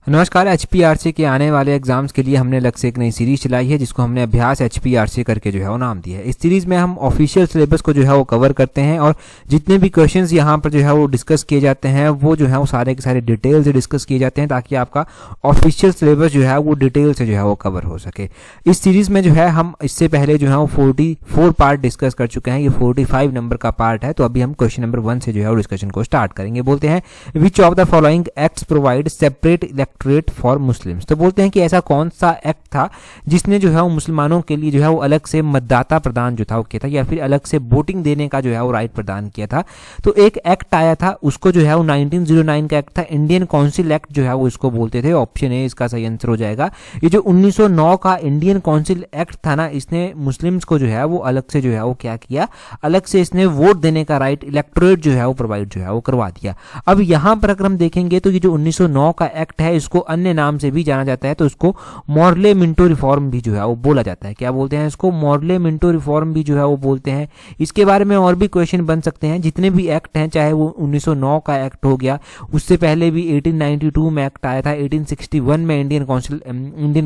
नमस्कार। HPRC के आने वाले एग्जाम्स के लिए हमने अलग से एक नई सीरीज चलाई है जिसको हमने अभ्यास HPRC करके जो है वो नाम दिया है। इस सीरीज में हम ऑफिशियल सिलेबस को जो है वो कवर करते हैं और जितने भी क्वेश्चंस यहाँ पर जो है वो डिस्कस किए जाते हैं वो जो है वो सारे के सारे डिटेल से डिस्कस किए जाते हैं ताकि आपका ऑफिशियल सिलेबस जो है वो डिटेल से जो है वो कवर हो सके। इस सीरीज में जो है हम इससे पहले जो है वो 44 पार्ट डिस्कस कर चुके हैं। ये 45 नंबर का पार्ट है। तो अभी हम क्वेश्चन नंबर 1 से जो है वो डिस्कशन को स्टार्ट करेंगे। बोलते हैं which of the following acts provide separate electorate for Muslims. तो बोलते हैं कि ऐसा कौन सा एक्ट था जिसने जो है वो मुसलमानों के लिए जो है वो अलग से मतदाता प्रदान जो था वो किया था या फिर अलग से वोटिंग देने का जो है वो राइट प्रदान किया था। तो एक एक्ट आया था, उसको जो है वो 1909 का एक्ट था, इंडियन काउंसिल एक्ट जो है वो इसको बोलते थे। ऑप्शन ए इसका सही आंसर हो जाएगा। ये जो 1909 का इंडियन काउंसिल एक्ट था ना, इसने मुस्लिम्स को जो है वो अलग से जो है वो क्या किया, अलग से इसने वोट देने का राइट, इलेक्टोरेट जो है वो प्रोवाइड जो है वो करवा दिया। अब यहां पर अगर हम देखेंगे तो ये जो 1909 का एक्ट है इसको अन्य नाम से भी जाना जाता है, तो इसको मॉर्ले मिंटो रिफॉर्म भी जो है वो बोला जाता है। क्या बोलते हैं इसको? मॉर्ले मिंटो रिफॉर्म भी जो है वो बोलते हैं। इसके बारे में और भी क्वेश्चन बन सकते हैं। जितने भी एक्ट हैं, चाहे वो 1909 का एक्ट हो गया, उससे पहले भी 1892 में एक्ट आया था, 1861 में इंडियन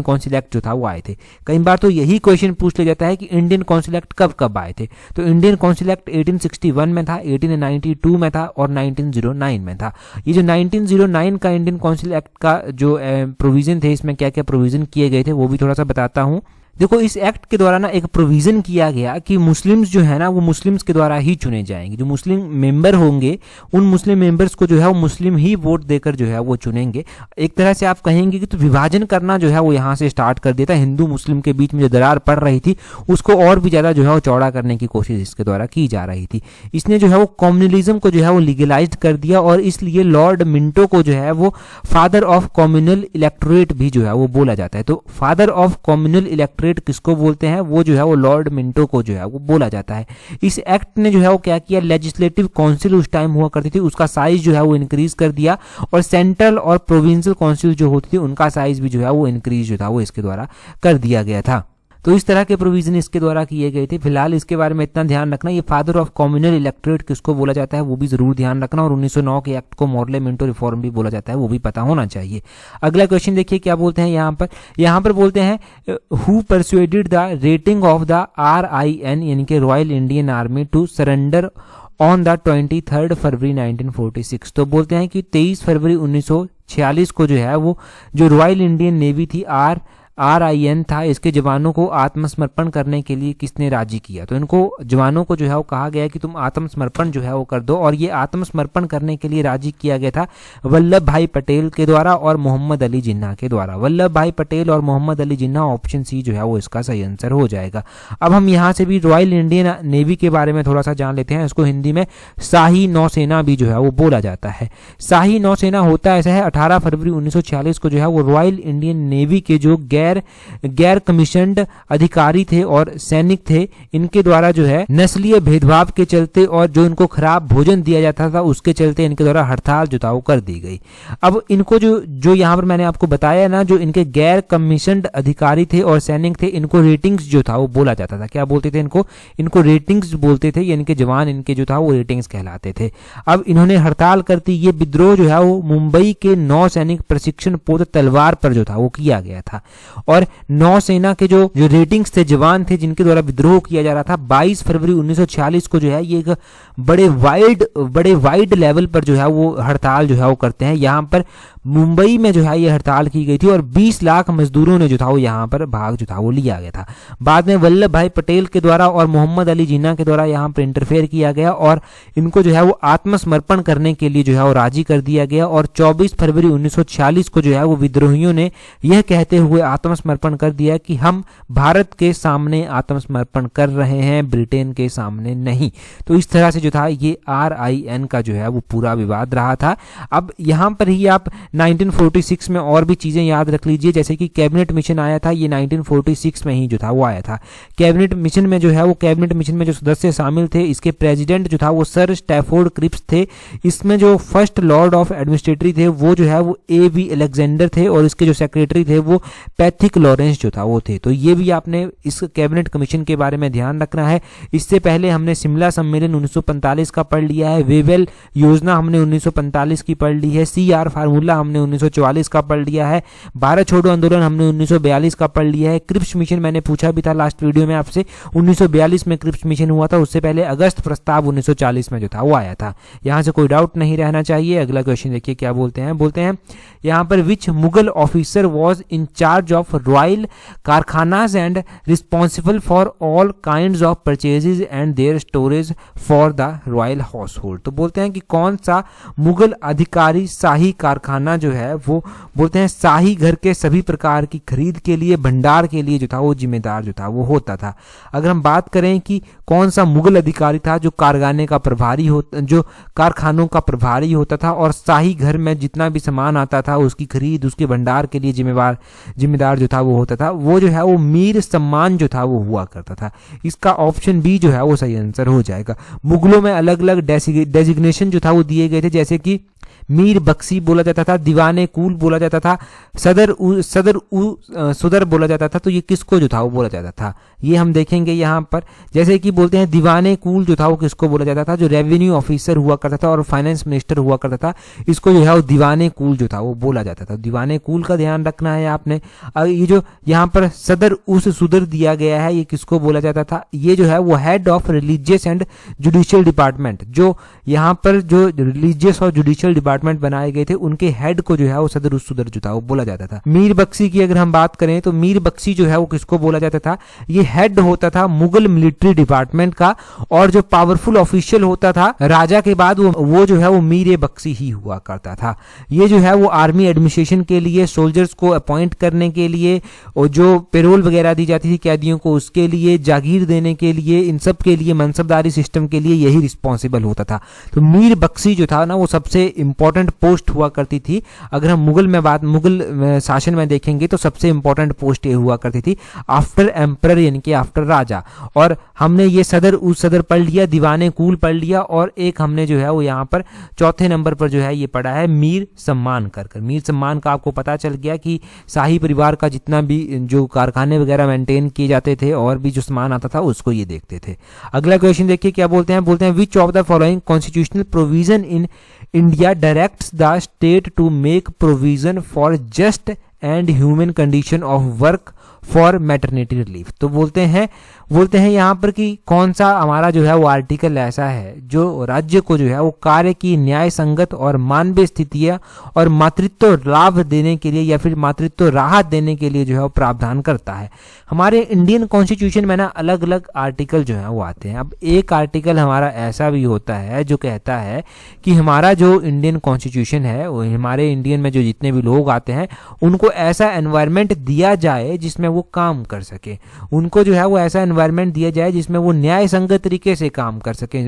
काउंसिल एक्ट जो था वो आए थे। कई बार तो यही क्वेश्चन पूछ लिया जाता है कि इंडियन काउंसिल एक्ट कब कब आए थे। तो इंडियन काउंसिल एक्ट 1861 में था, 1892 में था और 1909 में था। ये जो 1909 का इंडियन काउंसिल एक्ट का जो प्रोविजन थे, इसमें क्या क्या प्रोविजन किए गए थे वो भी थोड़ा सा बताता हूं। देखो, इस एक्ट के द्वारा ना एक प्रोविजन किया गया कि मुस्लिम्स जो है ना वो मुस्लिम्स के द्वारा ही चुने जाएंगे। जो मुस्लिम मेंबर होंगे उन मुस्लिम मेंबर्स को जो है वो मुस्लिम ही वोट देकर जो है वो चुनेंगे। एक तरह से आप कहेंगे कि तो विभाजन करना जो है वो यहाँ से स्टार्ट कर दिया था। हिंदू मुस्लिम के बीच में जो दरार पड़ रही थी उसको और भी ज्यादा जो है वो चौड़ा करने की कोशिश इसके द्वारा की जा रही थी। इसने जो है वो कम्युनलिज्म को जो है वो लीगलाइज कर दिया और इसलिए लॉर्ड मिंटो को जो है वो फादर ऑफ कम्युनल इलेक्टोरेट भी जो है वो बोला जाता है। तो फादर ऑफ कम्युनल इलेक्टोरेट किसको बोलते हैं? वो जो है वो लॉर्ड मिंटो को जो है वो बोला जाता है। इस एक्ट ने जो है वो क्या किया, लेजिस्लेटिव काउंसिल उस टाइम हुआ करती थी उसका साइज जो है वो इंक्रीज कर दिया और सेंट्रल और प्रोविंशियल काउंसिल जो होती थी उनका साइज भी जो है वो इंक्रीज जो था वो इसके द्वारा कर दिया गया था। तो इस तरह के प्रोविजन इसके द्वारा किए गए थे। फिलहाल इसके बारे में इतना ध्यान रखना, ये फादर ऑफ कम्युनल इलेक्टोरेट किसको बोला जाता है वो भी जरूर ध्यान रखना, और 1909 के एक्ट को मॉर्ले मिंटो रिफॉर्म भी बोला जाता है वो भी पता होना चाहिए। अगला क्वेश्चन देखिए क्या बोलते हैं यहाँ पर बोलते हैं who persuaded the rating of the RIN यानी कि royal Indian army to surrender on the 23 फरवरी 1946। तो बोलते हैं कि 23 फरवरी 1946 को जो है वो जो रॉयल इंडियन नेवी थी RIN था, इसके जवानों को आत्मसमर्पण करने के लिए किसने राजी किया? तो इनको जवानों को जो है वो कहा गया कि तुम आत्मसमर्पण जो है वो कर दो, और ये आत्मसमर्पण करने के लिए राजी किया गया था वल्लभ भाई पटेल के द्वारा और मोहम्मद अली जिन्ना के द्वारा। वल्लभ भाई पटेल और मोहम्मद अली जिन्ना, ऑप्शन सी जो है वो इसका सही आंसर हो जाएगा। अब हम यहाँ से भी रॉयल इंडियन नेवी के बारे में थोड़ा सा जान लेते हैं। इसको हिंदी में शाही नौसेना भी जो है वो बोला जाता है। शाही नौसेना होता ऐसा है, 18 फरवरी 1946 को जो है वो रॉयल इंडियन नेवी के जो गैर कमीशन्ड अधिकारी थे और सैनिक थे, इनके द्वारा जो है नस्लीय भेदभाव के चलते और जो इनको खराब भोजन दिया जाता था उसके चलते इनके द्वारा हड़ताल जो था वो कर दी गई। अब इनको जो यहाँ पर मैंने आपको बताया ना, जो इनके गैर कमीशन्ड अधिकारी थे और सैनिक थे, इनको रेटिंग्स जो था वो बोला जाता था। क्या बोलते थे इनको रेटिंग्स बोलते थे, यानी कि जवान इनके जो था वो रेटिंग्स कहलाते थे। अब इन्होंने हड़ताल कर दी। ये विद्रोह जो है वो मुंबई के नौ सैनिक प्रशिक्षण पोत तलवार पर जो था वो किया गया था। और नौसेना के जो रेटिंग्स थे, जवान थे जिनके द्वारा विद्रोह किया जा रहा था, 22 फरवरी 1946 को जो है ये एक बड़े वाइड लेवल पर जो है वो हड़ताल जो है वो करते हैं। यहाँ पर मुंबई में जो है ये हड़ताल की गई थी और 20 लाख मजदूरों ने जो था वो यहाँ पर भाग जो था वो लिया गया था। बाद में वल्लभ भाई पटेल के द्वारा और मोहम्मद अली जिन्ना के द्वारा यहाँ पर इंटरफेयर किया गया और इनको जो है वो आत्मसमर्पण करने के लिए जो है वो राजी कर दिया गया। और 24 फरवरी 1946 को जो है वो विद्रोहियों ने यह कहते हुए आत्मसमर्पण कर दिया कि हम भारत के सामने आत्मसमर्पण कर रहे हैं, ब्रिटेन के सामने नहीं। तो इस तरह से जो था ये RIN का जो है वो पूरा विवाद रहा था। अब यहाँ पर ही आप 1946 में और भी चीजें याद रख लीजिए, जैसे कि कैबिनेट मिशन आया था, ये 1946 में ही जो था वो आया था। कैबिनेट मिशन में जो है वो कैबिनेट मिशन में जो सदस्य शामिल थे, इसके प्रेसिडेंट जो था वो सर स्टैफोर्ड क्रिप्स थे। इसमें जो फर्स्ट लॉर्ड ऑफ एडमिनिस्ट्रेटरी थे वो जो है वो A.V. अलेक्जेंडर थे और इसके जो सेक्रेटरी थे वो पैथिक लॉरेंस जो था वो थे। तो ये भी आपने इस कैबिनेट कमीशन के बारे में ध्यान रखना है। इससे पहले हमने शिमला सम्मेलन 1945 का पढ़ लिया है, वेवेल योजना हमने 1945 की पढ़ ली है, CR फार्मूला हमने 1944 का पढ़ लिया है, भारत छोड़ो आंदोलन हमने 1942 का पढ़ लिया है, क्रिप्स मिशन मैंने पूछा भी था लास्ट वीडियो में आपसे, 1942 में क्रिप्स मिशन हुआ था, उससे पहले अगस्त प्रस्ताव 1940 में जो था वो आया था। यहाँ से कोई डाउट नहीं रहना चाहिए। अगला क्वेश्चन देखिए क्या बोलते हैं यहाँ पर which Mughal officer was in charge of royal karkhanas and responsible for all kind of purchases and their storage for the royal household. तो बोलते हैं कि कौन सा मुगल अधिकारी शाही कारखाना जो है वो बोलते हैं शाही घर के सभी प्रकार की खरीद के लिए, भंडार के लिए जो था वो जिम्मेदार जो था वो होता था। अगर हम बात करें कि कौन सा मुगल अधिकारी था जो कारखाने का प्रभारी जो कारखानों का प्रभारी होता था और शाही घर में जितना भी सामान आता था उसकी खरीद, उसके भंडार के लिए जिम्मेदार जो था वो होता था, वो जो है वो मीर सम्मान जो था वो हुआ करता था। इसका ऑप्शन बी जो है वो सही आंसर हो जाएगा। मुगलों में अलग अलग डेजिग्नेशन जो था वो दिए गए थे, जैसे कि मीर बख्शी बोला जाता था, दीवाने कूल बोला जाता था, सुदर बोला जाता था। तो ये किसको जो था वो बोला जाता था, ये हम देखेंगे यहाँ पर। जैसे कि बोलते हैं दीवाने कूल जो था वो किसको बोला जाता था, जो रेवेन्यू ऑफिसर हुआ करता था और फाइनेंस मिनिस्टर हुआ करता था, इसको जो है वो दीवाने कूल जो था वो बोला जाता था। दीवाने कूल का ध्यान रखना है आपने। ये जो यहाँ पर सुदर दिया गया है, ये किसको बोला जाता था, ये जो है वो head of religious and judicial department, जो यहाँ पर जो रिलीजियस और जुडिशियल डिपार्टमेंट बनाए गए थे उनके हेड को जो है वो सदर सुदर जो था वो बोला जाता था। मीर बख्शी की अगर हम बात करें तो मीर बख्शी जो है वो किसको बोला जाता था, ये हेड होता था मुगल मिलिट्री डिपार्टमेंट का, और जो पावरफुल ऑफिशियल होता था राजा के बाद वो जो है वो मीर बख्शी ही हुआ करता था। ये जो है वो आर्मी एडमिनिस्ट्रेशन के लिए, सोल्जर्स को अपॉइंट करने के लिए, और जो पेरोल वगैरह दी जाती थी कैदियों को उसके लिए, जागीर देने के लिए, इन सब के लिए, मनसबदारी सिस्टम के लिए यही रिस्पॉन्सिबल होता था। तो मीर बख्शी जो था ना वो सबसे इंपॉर्टेंट पोस्ट हुआ करती थी। अगर हम मुगल शासन में देखेंगे तो सबसे इंपॉर्टेंट पोस्ट ये हुआ करती थी आफ्टर एम्परर, यानी कि आफ्टर राजा। और हमने ये सदर पढ़ लिया, दीवाने कूल पढ़ लिया, और एक हमने जो है वो यहाँ पर चौथे नंबर पर जो है ये पढ़ा है मीर सम्मान कर। मीर सम्मान का आपको पता चल गया कि शाही परिवार का जितना भी जो कारखाने वगैरह मेंटेन किए जाते थे और भी जो सामान आता था उसको ये देखते थे। अगला क्वेश्चन देखिए क्या बोलते हैं which of the following constitutional provision in India directs the state to make provision for just and human condition of work for maternity relief. तो बोलते हैं यहाँ पर कि कौन सा हमारा जो है वो आर्टिकल ऐसा है जो राज्य को जो है वो कार्य की न्याय संगत और मानवीय स्थितियां और मातृत्व लाभ देने के लिए या फिर मातृत्व राहत देने के लिए जो है वो प्रावधान करता है। हमारे इंडियन कॉन्स्टिट्यूशन में ना अलग अलग आर्टिकल जो है वो आते हैं। अब एक आर्टिकल हमारा ऐसा भी होता है जो कहता है कि हमारा जो इंडियन कॉन्स्टिट्यूशन है वो हमारे इंडियन में जो जितने भी लोग आते हैं उनको ऐसा एनवायरनमेंट दिया जाए जिसमें वो काम कर सके, उनको जो है वो ऐसा एनवायरनमेंट दिया जाए जिसमें वो न्याय संगत तरीके से काम कर सके,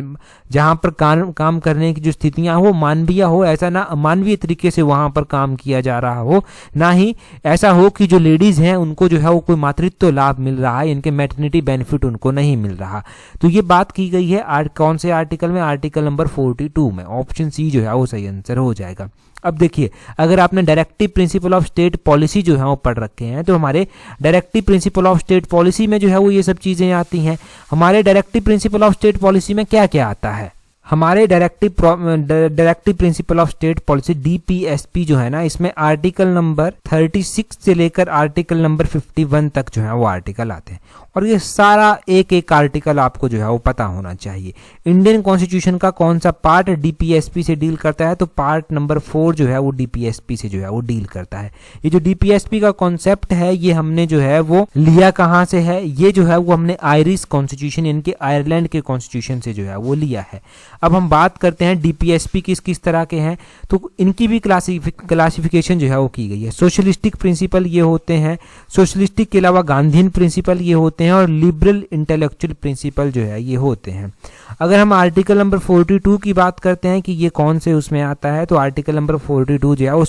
जहां पर काम करने की जो स्थितियां हो मानवीय हो, ऐसा ना अमानवीय तरीके से वहां पर काम किया जा रहा हो, ना ही ऐसा हो कि जो लेडीज हैं उनको जो है वो कोई मातृत्व लाभ मिल रहा है, इनके मैटरनिटी बेनिफिट उनको नहीं मिल रहा। तो ये बात की गई है कौन से आर्टिकल में, आर्टिकल नंबर 42 में। ऑप्शन सी जो है वो सही आंसर हो जाएगा। अब देखिए अगर आपने directive principle of state policy जो है वो पढ़ रखे हैं तो हमारे directive principle of state policy में जो है वो ये सब चीजें आती हैं। हमारे directive principle of state policy में क्या क्या आता है, हमारे directive principle of state policy DPSP जो है ना, इसमें आर्टिकल नंबर 36 से लेकर आर्टिकल नंबर 51 तक जो है वो आर्टिकल आते हैं, और ये सारा एक एक आर्टिकल आपको जो है वो पता होना चाहिए। इंडियन कॉन्स्टिट्यूशन का कौन सा पार्ट डीपीएसपी से डील करता है, तो पार्ट नंबर 4 जो है वो डीपीएसपी से जो है वो डील करता है। ये जो डीपीएसपी का कॉन्सेप्ट है ये हमने जो है वो लिया कहाँ से है, ये जो है वो हमने आयरिश कॉन्स्टिट्यूशन यानी कि आयरलैंड के कॉन्स्टिट्यूशन से जो है वो लिया है। अब हम बात करते हैं डीपीएसपी किस किस तरह के हैं, तो इनकी भी क्लासिफिकेशन जो है वो की गई है। सोशलिस्टिक प्रिंसिपल ये होते हैं, सोशलिस्टिक के अलावा गांधीयन प्रिंसिपल ये होते हैं, और लिबरल इंटेलेक्चुअल प्रिंसिपल जो है ये होते हैं। अगर हम आर्टिकल नंबर 42 की बात करते हैं कि ये कौन से उसमें आता है, तो आर्टिकल नंबर 42 जो है वो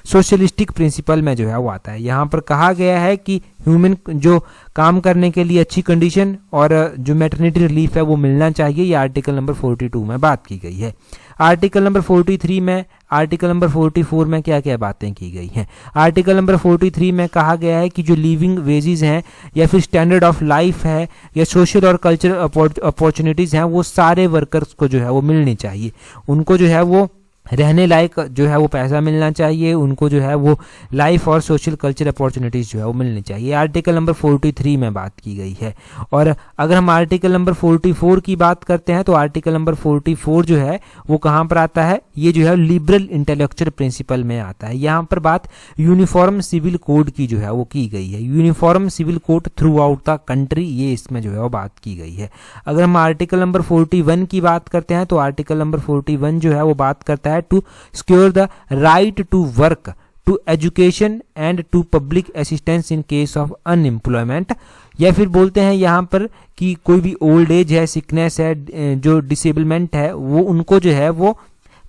सोशलिस्टिक प्रिंसिपल में जो है वो आता है। यहाँ पर कहा गया है कि ह्यूमन जो काम करने के लिए अच्छी कंडीशन और जो मैटरनिटी रिलीफ है वो मिलना चाहिए, ये आर्टिकल नंबर 42 में बात की गई है। आर्टिकल नंबर 43 में, आर्टिकल नंबर 44 में क्या क्या बातें की गई हैं। आर्टिकल नंबर 43 में कहा गया है कि जो लिविंग वेजेस हैं या फिर स्टैंडर्ड ऑफ लाइफ है या सोशल और कल्चरल अपॉर्चुनिटीज हैं वो सारे वर्कर्स को जो है वो मिलनी चाहिए, उनको जो है वो रहने लायक जो है वो पैसा मिलना चाहिए, उनको जो है वो लाइफ और सोशल कल्चर अपॉर्चुनिटीज़ जो है वो मिलनी चाहिए। आर्टिकल नंबर 43 में बात की गई है। और अगर हम आर्टिकल नंबर 44 की बात करते हैं तो आर्टिकल नंबर 44 जो है वो कहाँ पर आता है, ये जो है लिबरल इंटेलेक्चुअल प्रिंसिपल में आता है। यहाँ पर बात यूनिफॉर्म सिविल कोड की जो है वो की गई है, uniform civil code throughout the country, ये इसमें जो है वो बात की गई है। अगर हम आर्टिकल नंबर 41 की बात करते हैं तो आर्टिकल नंबर 41 जो है वो बात करता है to secure the right to work, to education and to public assistance in case of unemployment. या फिर बोलते हैं यहाँ पर कि कोई भी ओल्ड एज है, सिकनेस है, जो डिसेबलमेंट है, वो उनको जो है वो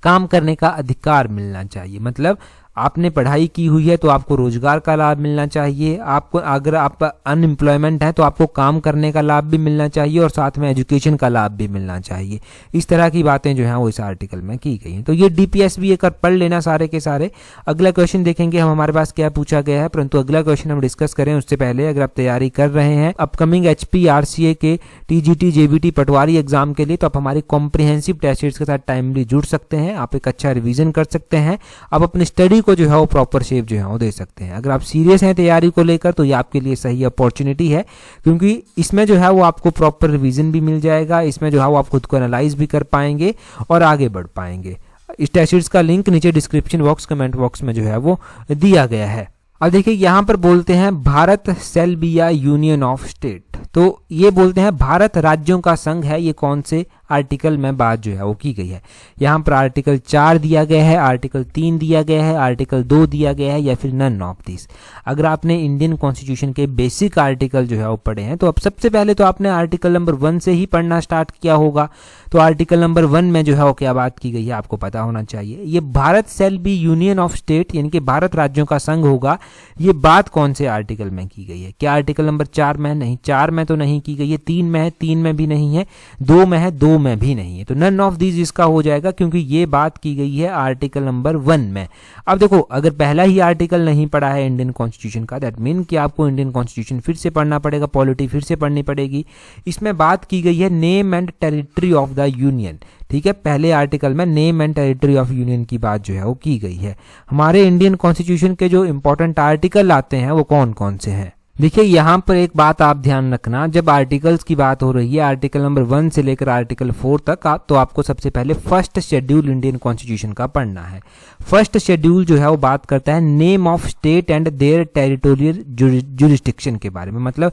काम करने का अधिकार मिलना चाहिए। मतलब आपने पढ़ाई की हुई है तो आपको रोजगार का लाभ मिलना चाहिए, आपको अगर आप अनएम्प्लॉयमेंट है तो आपको काम करने का लाभ भी मिलना चाहिए और साथ में एजुकेशन का लाभ भी मिलना चाहिए। इस तरह की बातें जो हैं वो इस आर्टिकल में की गई हैं। तो ये डीपीएस भी एक पढ़ लेना सारे के सारे। अगला क्वेश्चन देखेंगे हम हमारे पास क्या पूछा गया है, परंतु अगला क्वेश्चन हम डिस्कस करें उससे पहले अगर आप तैयारी कर रहे हैं अपकमिंग HPRCA के TGT JBT पटवारी एग्जाम के लिए तो आप हमारी कॉम्प्रिहेंसिव टेस्ट सीरीज के साथ टाइमली जुड़ सकते हैं, आप एक अच्छा रिविजन कर सकते हैं, आप अपनी स्टडी को जो है वो प्रॉपर शेप जो है वो दे सकते हैं। अगर आप सीरियस हैं तैयारी को लेकर तो ये आपके लिए सही अपॉर्चुनिटी है, क्योंकि इसमें जो है वो आपको प्रॉपर रिवीजन भी मिल जाएगा, इसमें जो है वो आप खुद को एनालाइज भी कर पाएंगे और आगे बढ़ पाएंगे। इस टेस्ट सीरीज का लिंक नीचे डिस्क्रिप्शन बॉक्स कमेंट बॉक्स में जो है वो दिया गया है। अब देखिए यहाँ पर बोलते हैं Bharat shall be a union of state, तो ये बोलते हैं भारत राज्यों का संघ है। ये कौन से आर्टिकल में बात जो है वो की गई है, यहाँ पर आर्टिकल 4 दिया गया है, आर्टिकल 3 दिया गया है, आर्टिकल 2 दिया गया है या फिर नन ऑफ दिस। अगर आपने इंडियन कॉन्स्टिट्यूशन के बेसिक आर्टिकल जो है वो पढ़े हैं तो अब सबसे पहले तो आपने आर्टिकल नंबर 1 से ही पढ़ना स्टार्ट किया होगा। तो आर्टिकल नंबर 1 में जो है वो क्या बात की गई है आपको पता होना चाहिए। ये Bharat shall be union of state यानी कि भारत राज्यों का संघ होगा, ये बात कौन से आर्टिकल में की गई है? क्या आर्टिकल नंबर 4 में? नहीं, 4 में तो नहीं की गई है, 3 में है, 3 में भी नहीं है, 2 में है, 2 में भी नहीं है। तो नन ऑफ दीज इसका हो जाएगा क्योंकि ये बात की गई है आर्टिकल नंबर 1 में। अब देखो अगर पहला ही आर्टिकल नहीं पढ़ा है इंडियन कॉन्स्टिट्यूशन का, दैट मीन कि आपको इंडियन कॉन्स्टिट्यूशन फिर से पढ़ना पड़ेगा, पॉलिटी फिर से पढ़नी पड़ेगी। इसमें बात की गई है name and territory of the union. ठीक है, पहले आर्टिकल में name and territory of union की बात जो है वो की गई है। हमारे इंडियन कॉन्स्टिट्यूशन के जो इंपॉर्टेंट आर्टिकल आते हैं वो कौन कौन से हैं? देखिए यहाँ पर एक बात आप ध्यान रखना, जब आर्टिकल्स की बात हो रही है आर्टिकल नंबर 1 से लेकर आर्टिकल 4 तक तो आपको सबसे पहले फर्स्ट शेड्यूल इंडियन कॉन्स्टिट्यूशन का पढ़ना है। फर्स्ट शेड्यूल जो है वो बात करता है name of state and their territorial jurisdiction के बारे में। मतलब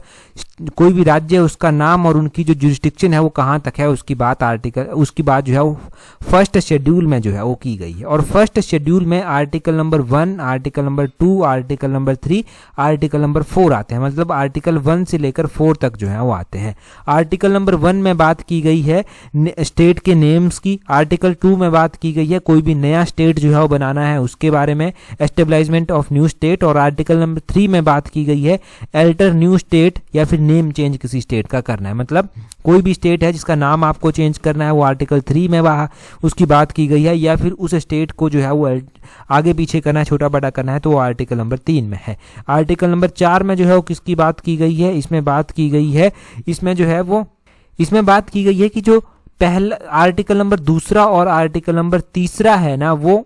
कोई भी राज्य है उसका नाम और उनकी जो जुरिस्डिक्शन है वो कहाँ तक है उसकी बात जो है वो फर्स्ट शेड्यूल में जो है वो की गई है। और फर्स्ट शेड्यूल में article number 1, article number 2, article number 3, article number 4 आते हैं। मतलब आर्टिकल 1 से लेकर 4 तक जो है वो आते हैं। आर्टिकल नंबर 1 में बात की गई है स्टेट के नेम्स की, आर्टिकल 2 में बात की गई है कोई भी नया स्टेट जो है वो बनाना है उसके बारे में, एस्टेब्लिशमेंट ऑफ न्यू स्टेट। और आर्टिकल नंबर 3 में बात की गई है अल्टर न्यू स्टेट या फिर नेम चेंज किसी स्टेट का करना है। मतलब कोई भी स्टेट है जिसका नाम आपको चेंज करना है वो आर्टिकल 3 में उसकी बात की गई है, या फिर उस स्टेट को जो है वो आगे पीछे करना है, छोटा बड़ा करना है, तो वो आर्टिकल नंबर 3 में है। आर्टिकल नंबर 4 में जो है वो किसकी बात की गई है? इसमें बात की गई है, इसमें जो है वो इसमें बात की गई है कि जो पहला आर्टिकल नंबर 2 और आर्टिकल नंबर 3 है ना वो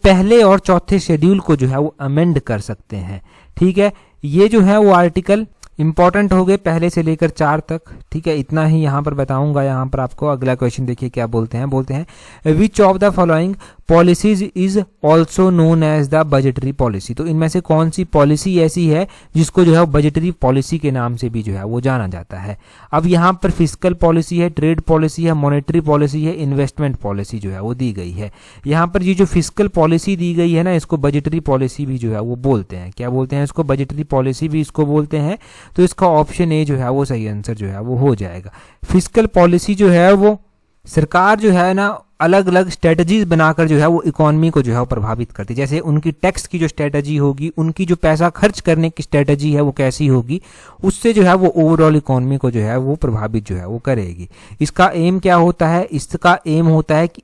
पहले और चौथे शेड्यूल को जो है वो अमेंड कर सकते हैं। ठीक है, ये जो है वो आर्टिकल इंपॉर्टेंट हो गए पहले से लेकर 4 तक। ठीक है, इतना ही यहाँ पर बताऊंगा। यहाँ पर आपको अगला क्वेश्चन देखिए क्या बोलते हैं which of the following policies is also known as the budgetary policy. तो इनमें से कौन सी पॉलिसी ऐसी है जिसको जो है बजटरी पॉलिसी के नाम से भी जो है वो जाना जाता है? अब यहाँ पर फिस्कल पॉलिसी है, ट्रेड पॉलिसी है, मॉनेटरी पॉलिसी है, इन्वेस्टमेंट पॉलिसी जो है वो दी गई है। यहाँ पर ये जो फिस्कल पॉलिसी दी गई है ना, इसको बजटरी पॉलिसी भी जो है वो बोलते हैं। क्या बोलते हैं इसको? बजटरी पॉलिसी भी इसको बोलते हैं। तो इसका ऑप्शन ए जो है वो सही आंसर जो है वो हो जाएगा। फिस्कल पॉलिसी जो है वो सरकार जो है ना अलग अलग स्ट्रेटजीज बनाकर जो है वो इकोनॉमी को जो है वो प्रभावित करती है। जैसे उनकी टैक्स की जो स्ट्रेटजी होगी, उनकी जो पैसा खर्च करने की स्ट्रेटजी है वो कैसी होगी, उससे जो है वो ओवरऑल इकोनॉमी को जो है वो प्रभावित जो है वो करेगी। इसका एम क्या होता है? इसका एम होता है कि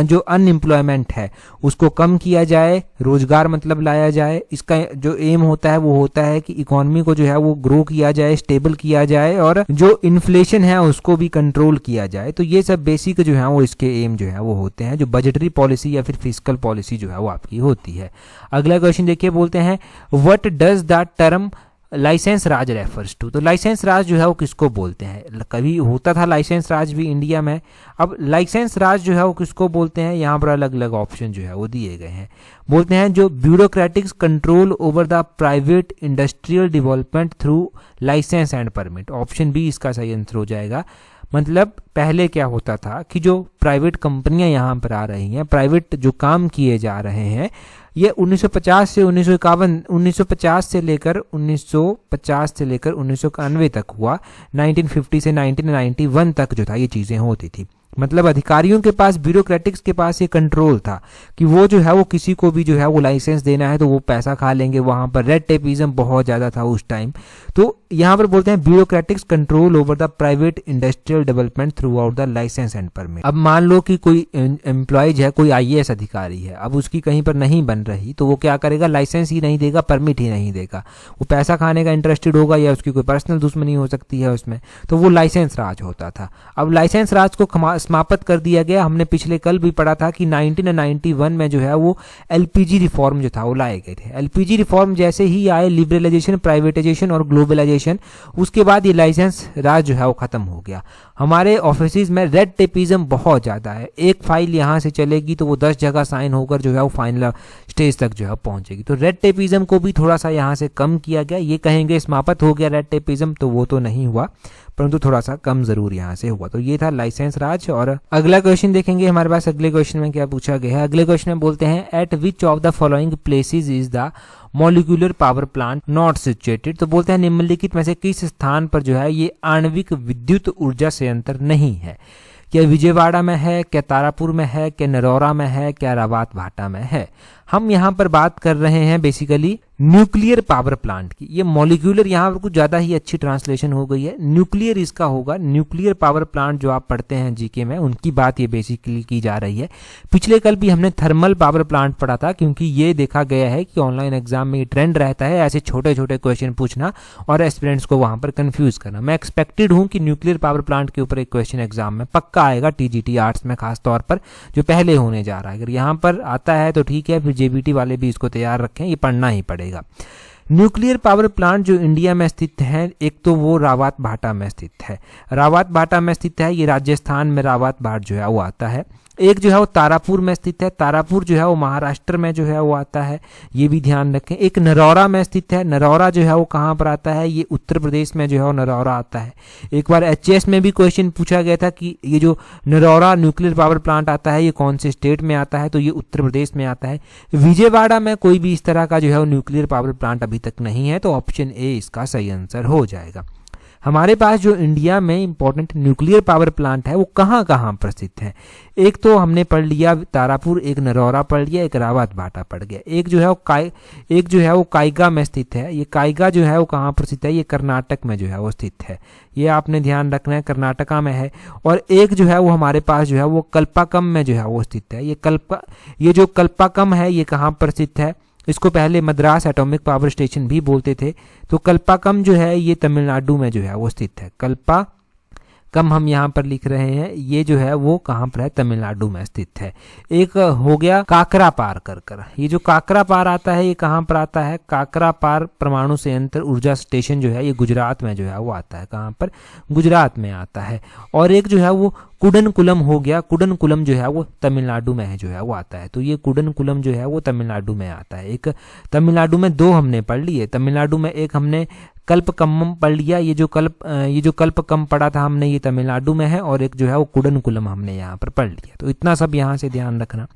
जो अनएम्प्लॉयमेंट है उसको कम किया जाए, रोजगार मतलब लाया जाए। इसका जो एम होता है वो होता है कि इकोनॉमी को जो है वो ग्रो किया जाए, स्टेबल किया जाए और जो इन्फ्लेशन है उसको भी कंट्रोल किया जाए। तो ये सब बेसिक जो है वो इसके एम जो है वो होते हैं, जो बजटरी पॉलिसी या फिर फिस्कल पॉलिसी जो है वो आपकी होती है। अगला क्वेश्चन देखिए, बोलते हैं what does the term licence raj refers to. तो लाइसेंस राज जो है वो किसको बोलते हैं? कभी होता था लाइसेंस राज भी इंडिया में, अब लाइसेंस राज जो है वो किसको बोलते हैं? यहाँ पर अलग अलग ऑप्शन जो है वो दिए गए हैं। बोलते हैं जो bureaucratics control over the private industrial development through licence and permit. Option B इसका सही आंसर हो जाएगा। मतलब पहले क्या होता था कि जो प्राइवेट कंपनियां यहाँ पर आ रही हैं, प्राइवेट जो काम किए जा रहे हैं, ये 1950 से 1951, 1950 से लेकर 1991 तक हुआ। 1950 से 1991 तक जो था ये चीज़ें होती थी। मतलब अधिकारियों के पास, ब्यूरोक्रेटिक्स के पास ये कंट्रोल था कि वो जो है वो किसी को भी जो है वो लाइसेंस देना है तो वो पैसा खा लेंगे। वहाँ पर रेड टेपिज्म बहुत ज़्यादा था उस टाइम। तो यहाँ पर बोलते हैं bureaucratics control over the private industrial development throughout the licence and permit. अब मान लो कि कोई एम्प्लॉयज है, कोई IAS अधिकारी है, अब उसकी कहीं पर नहीं बन रही तो वो क्या करेगा? लाइसेंस ही नहीं देगा, परमिट ही नहीं देगा। वो पैसा खाने का इंटरेस्टेड होगा या उसकी कोई पर्सनल दुश्मनी हो सकती है उसमें, तो वो लाइसेंस राज होता था। अब लाइसेंस राज को समाप्त कर दिया गया। हमने पिछले कल भी पढ़ा था कि 1991 में जो है वो LPG रिफॉर्म जो था वो लाए गए थे। LPG रिफॉर्म जैसे ही आए, लिबरलाइजेशन, प्राइवेटाइजेशन और ग्लोबलाइजेशन, उसके बाद ये लाइसेंस राज जो है वो खत्म हो गया। हमारे ऑफिस में रेड टेपिज्म बहुत ज़्यादा है। एक फाइल यहाँ से चलेगी तो वो 10 जगह साइन होकर जो है वो फाइनल स्टेज तक जो है पहुंचेगी। तो रेड टेपिज्म को भी थोड़ा सा यहाँ से कम किया गया। ये कहेंगे समाप्त हो गया रेड टेपिज्म, तो वो तो नहीं हुआ, परंतु थोड़ा सा कम जरूर यहाँ से हुआ। तो ये था लाइसेंस राज। और अगला क्वेश्चन देखेंगे हमारे पास। अगले क्वेश्चन में क्या पूछा गया है? अगले क्वेश्चन में बोलते हैं eight which of the following places is the molecular power plant not situated. तो बोलते हैं निम्नलिखित में से किस स्थान पर जो है ये आणविक विद्युत ऊर्जा संयंत्र नहीं है? क्या विजयवाड़ा में है, क्या तारापुर में है, क्या नरौरा में है, क्या रावत भाटा में है? हम यहाँ पर बात कर रहे हैं बेसिकली न्यूक्लियर पावर प्लांट की। ये मॉलिक्यूलर यहाँ पर कुछ ज़्यादा ही अच्छी ट्रांसलेशन हो गई है, न्यूक्लियर इसका होगा। न्यूक्लियर पावर प्लांट जो आप पढ़ते हैं जीके में, उनकी बात ये बेसिकली की जा रही है। पिछले कल भी हमने थर्मल पावर प्लांट पढ़ा था, क्योंकि ये देखा गया है कि ऑनलाइन एग्जाम में ये ट्रेंड रहता है ऐसे छोटे छोटे क्वेश्चन पूछना और एस्पिरेंट्स को वहाँ पर कन्फ्यूज करना। मैं एक्सपेक्टेड हूँ कि न्यूक्लियर पावर प्लांट के ऊपर एक क्वेश्चन एग्जाम में पक्का आएगा, TGT आर्ट्स में खास तौर पर, जो पहले होने जा रहा है। अगर यहाँ पर आता है तो ठीक है, फिर JBT वाले भी इसको तैयार रखें, ये पढ़ना ही पड़ेगा। न्यूक्लियर पावर प्लांट जो इंडिया में स्थित है, एक तो वो रावत भाटा में स्थित है। रावत भाटा में स्थित है, ये राजस्थान में रावत भाट जो है वो आता है। एक जो है वो तारापुर में स्थित है, तारापुर जो है वो महाराष्ट्र में जो है वो आता है, ये भी ध्यान रखें। एक नरौरा में स्थित है, नरौरा जो है वो कहाँ पर आता है? ये उत्तर प्रदेश में जो है वो नरौरा आता है। एक बार HS में भी क्वेश्चन पूछा गया था कि ये जो नरौरा न्यूक्लियर पावर प्लांट आता है ये कौन से स्टेट में आता है, तो ये उत्तर प्रदेश में आता है। विजयवाड़ा में कोई भी इस तरह का जो है वो न्यूक्लियर पावर प्लांट अभी तक नहीं है, तो ऑप्शन A इसका सही आंसर हो जाएगा। हमारे पास जो इंडिया में इंपॉर्टेंट न्यूक्लियर पावर प्लांट है वो कहाँ कहाँ पर स्थित है? एक तो हमने पढ़ लिया तारापुर, एक नरौरा पढ़ लिया, एक रावत भाटा पढ़ गया। एक जो है वो कायगा में स्थित है। ये कायगा जो है वो कहाँ पर स्थित है? ये कर्नाटक में जो है वो स्थित है, ये आपने ध्यान रखना है, कर्नाटका में है। और एक जो है वो हमारे पास जो है वो कल्पाकम में जो है वो स्थित है। ये जो कल्पाकम है ये कहाँ पर स्थित है? इसको पहले मद्रास एटॉमिक पावर स्टेशन भी बोलते थे। तो कल्पाकम जो है ये तमिलनाडु में जो है वो स्थित है। कल्पाकम हम यहाँ पर लिख रहे हैं, ये जो है वो कहाँ पर है? तमिलनाडु में स्थित है। एक हो गया काकरा पार कर। ये जो काकरा पार आता है ये कहाँ पर आता है? काकरा पार परमाणु संयंत्र ऊर्जा स्टेशन जो है ये गुजरात में जो है वो आता है। कहाँ पर? गुजरात में आता है। और एक जो है वो कुडनकुलम हो गया, कुडनकुलम जो है वो तमिलनाडु में है जो है वो आता है। तो ये कुडनकुलम जो है वो तमिलनाडु में आता है। एक तमिलनाडु में दो हमने पढ़ लिए, तमिलनाडु में एक हमने कल्पकम्मम पढ़ लिया, ये जो कल्पकम पढ़ा था हमने ये तमिलनाडु में है, और एक जो है वो कुडनकुलम हमने यहाँ पर पढ़ लिया। तो इतना सब यहाँ से ध्यान रखना।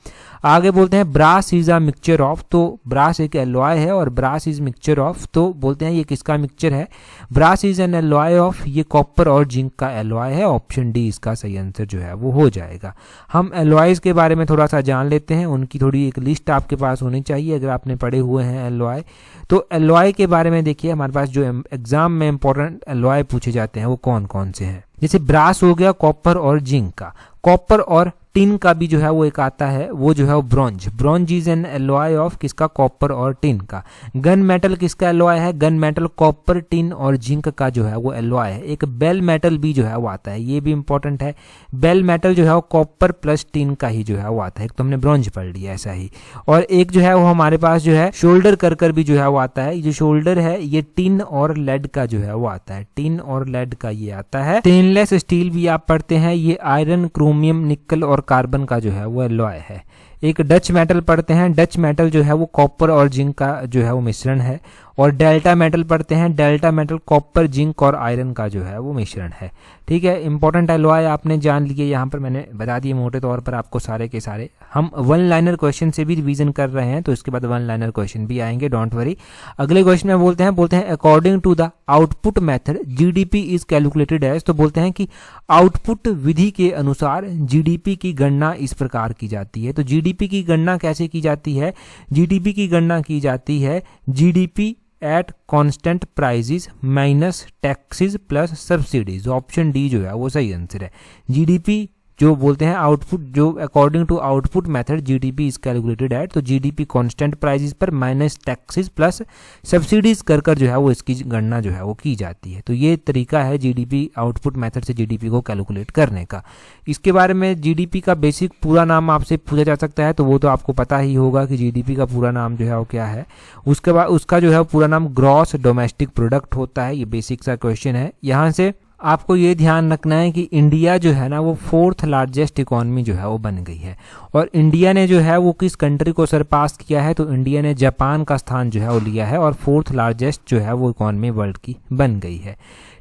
आगे बोलते हैं brass is a mixture of, तो ब्रास एक एलॉय है और ब्रास इज मिक्सचर ऑफ, तो बोलते हैं ये किसका मिक्सचर है? Brass is an alloy of, ये कॉपर और जिंक का एलॉय है। ऑप्शन डी इसका सही आंसर जो है वो हो जाएगा। हम एलॉयज के बारे में थोड़ा सा जान लेते हैं, उनकी थोड़ी एक लिस्ट आपके पास होनी चाहिए अगर आपने पढ़े हुए हैं एलॉय। तो एलॉय के बारे में देखिए, हमारे पास जो एग्जाम में इंपॉर्टेंट एलॉय पूछे जाते हैं वो कौन कौन से हैं? जैसे ब्रास हो गया कॉपर और जिंक का, कॉपर और टिन का भी जो है वो एक आता है, वो जो है वो bronze. Bronze is an alloy of किसका, कॉपर और टिन का। गन मेटल किसका एलॉय है, गन मेटल कॉपर, टिन और जिंक का जो है वो एलॉय है। एक बेल मेटल भी जो है वो आता है, ये भी इंपॉर्टेंट है। बेल मेटल जो है वो कॉपर प्लस टिन का ही जो है वो आता है। एक तो हमने ब्रॉन्ज पढ़ लिया ऐसा ही। और एक जो है वो हमारे पास जो है शोल्डर कर भी जो है वो आता है। ये जो शोल्डर है ये टिन और लेड का जो है वो आता है, टिन और लेड का ये आता है। स्टेनलेस स्टील भी आप पढ़ते हैं, ये आयरन, क्रोमियम, निकल और कार्बन का जो है वो एलॉय है। एक डच मेटल पढ़ते हैं, डच मेटल जो है वो कॉपर और जिंक का जो है वो मिश्रण है। और डेल्टा मेटल पढ़ते हैं, डेल्टा मेटल कॉपर, जिंक और आयरन का जो है वो मिश्रण है। ठीक है, इंपॉर्टेंट एलॉय आपने जान लिए, यहाँ पर मैंने बता दिए मोटे तौर पर आपको सारे के सारे। हम वन लाइनर क्वेश्चन से भी रिवीजन कर रहे हैं, तो इसके बाद वन लाइनर क्वेश्चन भी आएंगे, डोंट वरी। अगले क्वेश्चन में बोलते हैं according to the output method GDP is calculated as. तो बोलते हैं कि आउटपुट विधि के अनुसार जीडीपी की गणना इस प्रकार की जाती है। तो जीडीपी की गणना कैसे की जाती है, जीडीपी की गणना की जाती है GDP at constant prices minus taxes plus subsidies. Option D जो है वो सही आंसर है। जीडीपी जो बोलते हैं आउटपुट, जो according to output method GDP is calculated at, तो जीडीपी कांस्टेंट प्राइसेस पर माइनस टैक्सेस प्लस सब्सिडीज कर जो है वो इसकी गणना जो है वो की जाती है। तो ये तरीका है जीडीपी आउटपुट मेथड से जीडीपी को कैलकुलेट करने का। इसके बारे में जीडीपी का बेसिक पूरा नाम आपसे पूछा जा सकता है, तो वो तो आपको पता ही होगा कि जीडीपी का पूरा नाम जो है वो क्या है। उसके बाद उसका जो है पूरा नाम ग्रॉस डोमेस्टिक प्रोडक्ट होता है। ये बेसिक सा क्वेश्चन है। यहाँ से आपको ये ध्यान रखना है कि इंडिया जो है ना वो 4th लार्जेस्ट इकोनॉमी जो है वो बन गई है। और इंडिया ने जो है वो किस कंट्री को सरपास किया है, तो इंडिया ने जापान का स्थान जो है वो लिया है और 4th लार्जेस्ट जो है वो इकोनॉमी वर्ल्ड की बन गई है।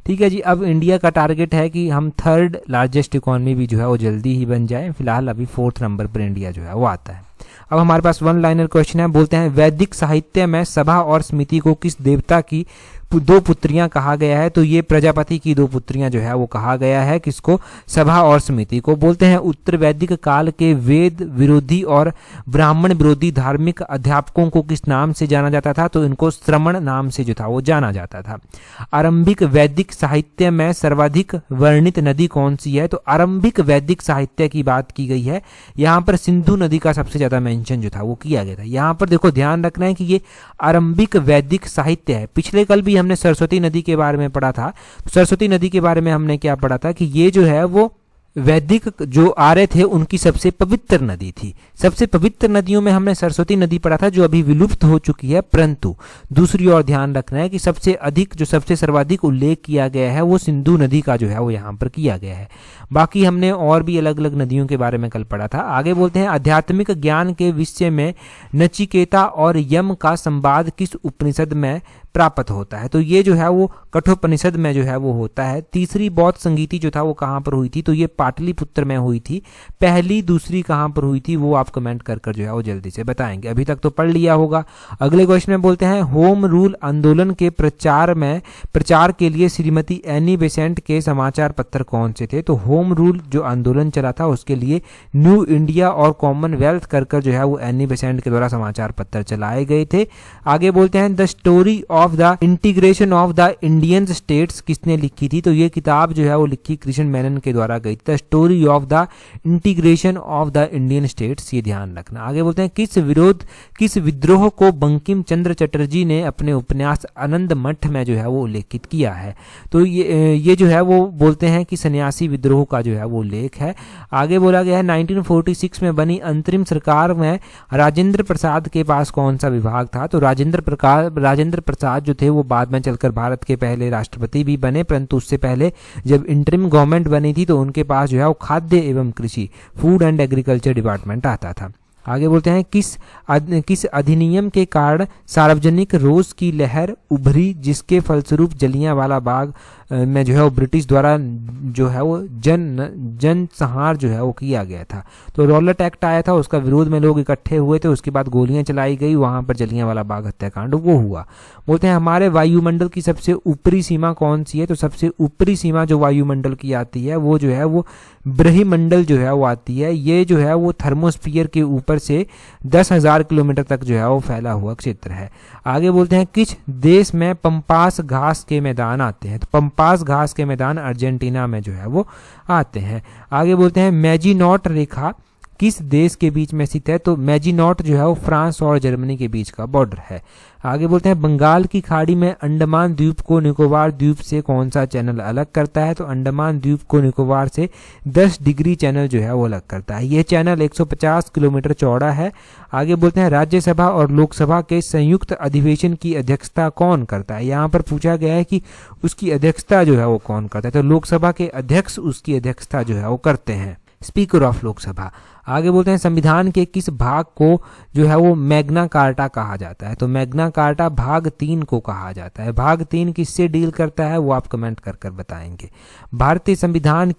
ठीक है जी, अब इंडिया का टारगेट है कि हम 3rd लार्जेस्ट इकोनॉमी भी जो है वो जल्दी ही बन जाए। फिलहाल अभी 4th नंबर पर इंडिया जो है वो आता है। अब हमारे पास वन लाइनर क्वेश्चन है, बोलते हैं वैदिक साहित्य में सभा और समिति को किस देवता की 2 पुत्रियां कहा गया है। तो ये प्रजापति की 2 पुत्रियां जो है वो कहा गया है, किसको, सभा और समिति को। बोलते हैं उत्तर वैदिक काल के वेद विरोधी और ब्राह्मण विरोधी धार्मिक अध्यापकों को किस नाम से जाना जाता था, तो इनको श्रमण नाम से जो था वो जाना जाता था। आरंभिक वैदिक साहित्य में सर्वाधिक वर्णित नदी कौन सी है, तो आरंभिक वैदिक साहित्य की बात की गई है। यहाँ पर सिंधु नदी का सबसे ज्यादा मेंशन जो था वो किया गया था। यहाँ पर देखो ध्यान रखना है कि ये आरंभिक वैदिक साहित्य है। पिछले कल भी हमने सरस्वती नदी के बारे में पढ़ा था। सरस्वती नदी के बारे में हमने क्या पढ़ा था कि ये जो है वो वैदिक जो आर्य थे उनकी सबसे पवित्र नदी थी। सबसे पवित्र नदियों में हमने सरस्वती नदी पढ़ा था जो अभी विलुप्त हो चुकी है, परंतु दूसरी ओर ध्यान रखना है कि सबसे अधिक जो सबसे सर्वाधिक उल्लेख किया गया है वो सिंधु नदी का जो है वो यहाँ पर किया गया है। बाकी हमने और भी अलग अलग नदियों के बारे में कल पढ़ा था। आगे बोलते हैं आध्यात्मिक ज्ञान के विषय में नचिकेता और यम का संवाद किस उपनिषद में प्राप्त होता है, तो ये जो है वो कठोपनिषद में जो है वो होता है। तीसरी बौद्ध संगीति जो था वो कहाँ पर हुई थी, तो ये पाटलिपुत्र में हुई थी। पहली दूसरी कहाँ पर हुई थी वो आप कमेंट कर जो है वो जल्दी से बताएंगे। अभी तक तो पढ़ लिया होगा। अगले क्वेश्चन में बोलते हैं होम रूल आंदोलन के प्रचार के लिए श्रीमती एनी बेसेंट के समाचार पत्र कौन से थे, तो होम रूल जो आंदोलन चला था उसके लिए न्यू इंडिया और कॉमनवेल्थ कर जो है वो एनी बेसेंट के द्वारा समाचार पत्र चलाए गए थे। आगे बोलते हैं the story of the integration of the Indian states किसने लिखी थी, तो ये किताब जो है वो लिखी कृष्ण मेनन के द्वारा गई थी। The story of the integration of the Indian states, ये ध्यान रखना। आगे बोलते हैं किस विद्रोह को बंकिम चंद्र चटर्जी ने अपने उपन्यास आनंद मठ में जो है वो उल्लेखित किया है, तो ये जो है वो बोलते हैं कि सन्यासी विद्रोह का जो है वो उल्लेख है। आगे बोला गया है 1946 में बनी अंतरिम सरकार में राजेंद्र प्रसाद के पास कौन सा विभाग था, तो राजेंद्र प्रसाद जो थे वो बाद में चलकर भारत के पहले राष्ट्रपति भी बने, परंतु उससे पहले जब इंटरिम गवर्नमेंट बनी थी तो उनके पास जो है वो खाद्य एवं कृषि, फूड एंड एग्रीकल्चर डिपार्टमेंट आता था। आगे बोलते हैं किस अधिनियम के कारण सार्वजनिक रोष की लहर उभरी जिसके फलस्वरूप जलियांवाला बाग में जो है वो ब्रिटिश द्वारा जो है वो जन संहार जो है वो किया गया था। तो रॉलेट एक्ट आया था, उसका विरोध में लोग इकट्ठे हुए थे, उसके बाद गोलियां चलाई गई, वहां पर जलियांवाला बाग हत्याकांड वो हुआ। बोलते हैं हमारे वायुमंडल की सबसे ऊपरी सीमा कौन सी है, तो सबसे ऊपरी सीमा जो वायुमंडल की आती है वो जो है वो ब्रह्मंडल जो है वो आती है। ये जो है वो थर्मोस्फीयर के ऊपर से 10,000 किलोमीटर तक जो है वो फैला हुआ क्षेत्र है। आगे बोलते हैं किस देश में पंपास घास के मैदान आते हैं, तो पंपास पास घास के मैदान अर्जेंटीना में जो है वो आते हैं। आगे बोलते हैं मैजिनॉट रेखा किस देश के बीच में स्थित है? तो मैजिनॉट जो है वो फ्रांस और जर्मनी के बीच का बॉर्डर है। आगे बोलते हैं बंगाल की खाड़ी में अंडमान द्वीप को निकोबार द्वीप से कौन सा चैनल अलग करता है? तो अंडमान द्वीप को निकोबार से 10 डिग्री चैनल जो है वो अलग करता है। यह चैनल 150 किलोमीटर चौड़ा है। आगे बोलते हैं राज्यसभा और लोकसभा के संयुक्त अधिवेशन की अध्यक्षता कौन करता है? यहाँ पर पूछा गया है कि उसकी अध्यक्षता जो है वो कौन करता है, तो लोकसभा के अध्यक्ष उसकी अध्यक्षता जो है वो करते हैं, स्पीकर ऑफ लोकसभा। आगे बोलते हैं संविधान के किस भाग को जो है वो मैग्ना कार्टा कहा जाता है? तो मैग्ना कार्टा भाग 3 को कहा जाता है। भाग 3 किससे डील करता है वो आप कमेंट कर कर बताएंगे। भारतीय संविधान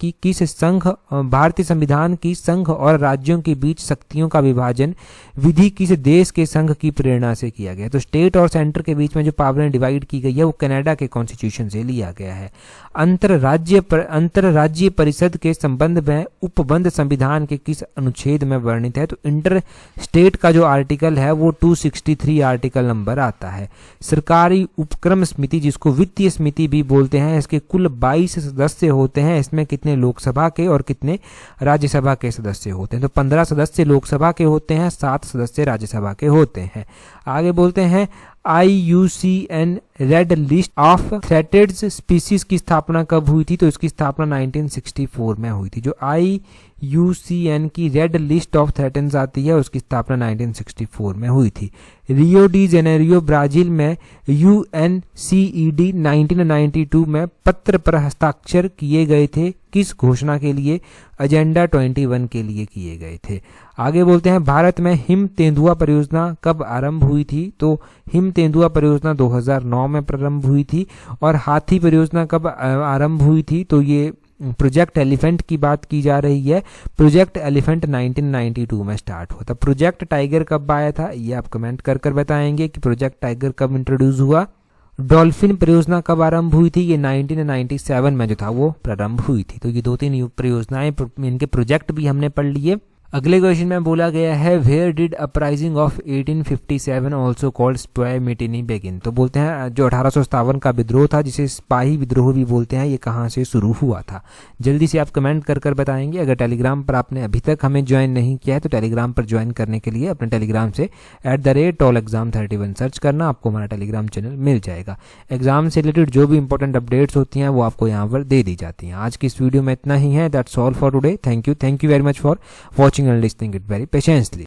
की संघ और राज्यों के बीच शक्तियों का विभाजन विधि किस देश के संघ की प्रेरणा से किया गया? तो स्टेट और सेंटर के बीच में जो पावरें डिवाइड की गई है वो कनाडा के कॉन्स्टिट्यूशन से लिया गया है। अंतरराज्यीय परिषद के संबंध में उपबंध संविधान के किस अनुच्छेद में वर्णित है? तो इंटर स्टेट का जो आर्टिकल है वो 263 आर्टिकल नंबर आता है। सरकारी उपक्रम समिति जिसको वित्तीय समिति भी बोलते हैं, इसके कुल 22 सदस्य होते हैं। इसमें कितने लोकसभा के और कितने राज्यसभा के सदस्य होते हैं? तो 15 सदस्य लोकसभा के होते हैं, 7 सदस्य राज्यसभा के होते हैं। आगे बोलते हैं IUCN red list of threatened species की स्थापना कब हुई थी? तो इसकी स्थापना 1964 में हुई थी। जो IUCN की रेड लिस्ट ऑफ थ्रेटेड आती है उसकी स्थापना 1964 में हुई थी। रियो डी जेनेरियो ब्राजील में UNCED 1992 में पत्र पर हस्ताक्षर किए गए थे किस घोषणा के लिए? एजेंडा 21 के लिए किए गए थे। आगे बोलते हैं भारत में हिम तेंदुआ परियोजना कब आरंभ हुई थी? तो हिम तेंदुआ परियोजना 2009 में प्रारंभ हुई थी। और हाथी परियोजना कब आरंभ हुई थी? तो ये प्रोजेक्ट एलिफेंट की बात की जा रही है। प्रोजेक्ट एलिफेंट 1992 में स्टार्ट हुआ था। प्रोजेक्ट टाइगर कब आया था ये आप कमेंट कर कर बताएंगे कि प्रोजेक्ट टाइगर कब इंट्रोड्यूस हुआ। डॉल्फिन परियोजना कब आरंभ हुई थी? ये 1997 में जो था वो प्रारंभ हुई थी। तो ये 2-3 परियोजनाएं, इनके प्रोजेक्ट भी हमने पढ़ लिए। अगले क्वेश्चन में बोला गया है where did uprising of 1857 also called sepoy mutiny begin? तो बोलते हैं जो 1857 का विद्रोह था जिसे स्पाही विद्रोह भी बोलते हैं, ये कहाँ से शुरू हुआ था? जल्दी से आप कमेंट कर कर बताएंगे। अगर टेलीग्राम पर आपने अभी तक हमें ज्वाइन नहीं किया है तो टेलीग्राम पर ज्वाइन करने के लिए अपने टेलीग्राम से @tallexam31 सर्च करना, आपको हमारा टेलीग्राम चैनल मिल जाएगा। एग्जाम से रिलेटेड जो भी इंपॉर्टेंट अपडेट्स होती हैं वो आपको यहाँ पर दे दी जाती हैं। आज की इस वीडियो में इतना ही है। That's all for today. Thank you very much for watching and listening it very patiently.